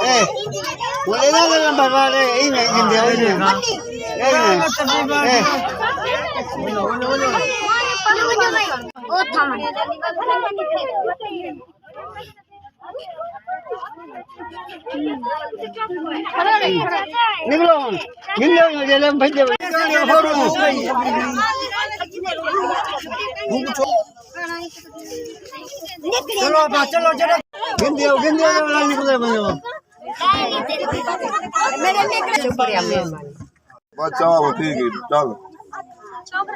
बोले ना नंबर वाले यही नहीं जिंदे यही निकलो गिंदे जेले भजे चलो चलो चलो गिंदे वाला निकले भजो बच्चा वो ठीक है चल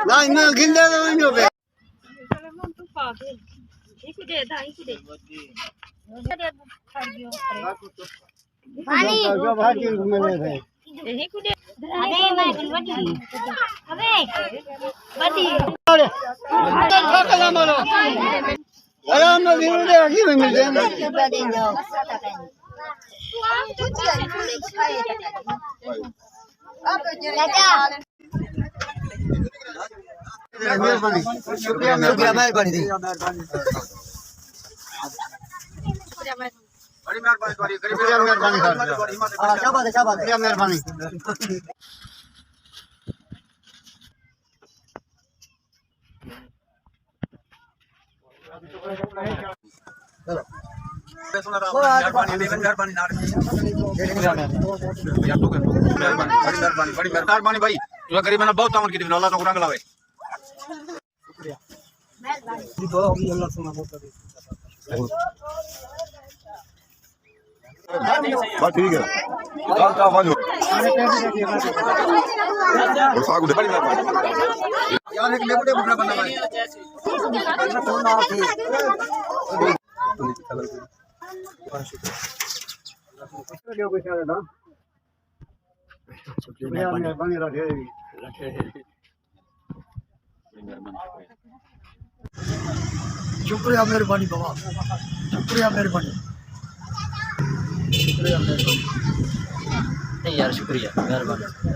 नहीं मैं गिंदे नहीं पे पानी जो भाजी मिले थे अरे मैं बड़ी अबे बड़ी अरे ठोकला मारो अरे हम गिर दे की मिल जाए बड़ी जाओ मेहरबानी शुक्रिया मेहरबानी दी बड़ी मेहरबानी गरीब मेहरबानी क्या बात है मेहरबानी मेहरबानी भाई तुझा गरीब ना बहुत तामन की दिन अल्लाह तो रंग लावे बस ठीक है चल बाजू और सागु दे बड़ी यार एक लेबुटे बुना बना भाई शुक्रिया मेहरबानी बाबा शुक्रिया मेहरबानी नहीं यार शुक्रिया मेहरबानी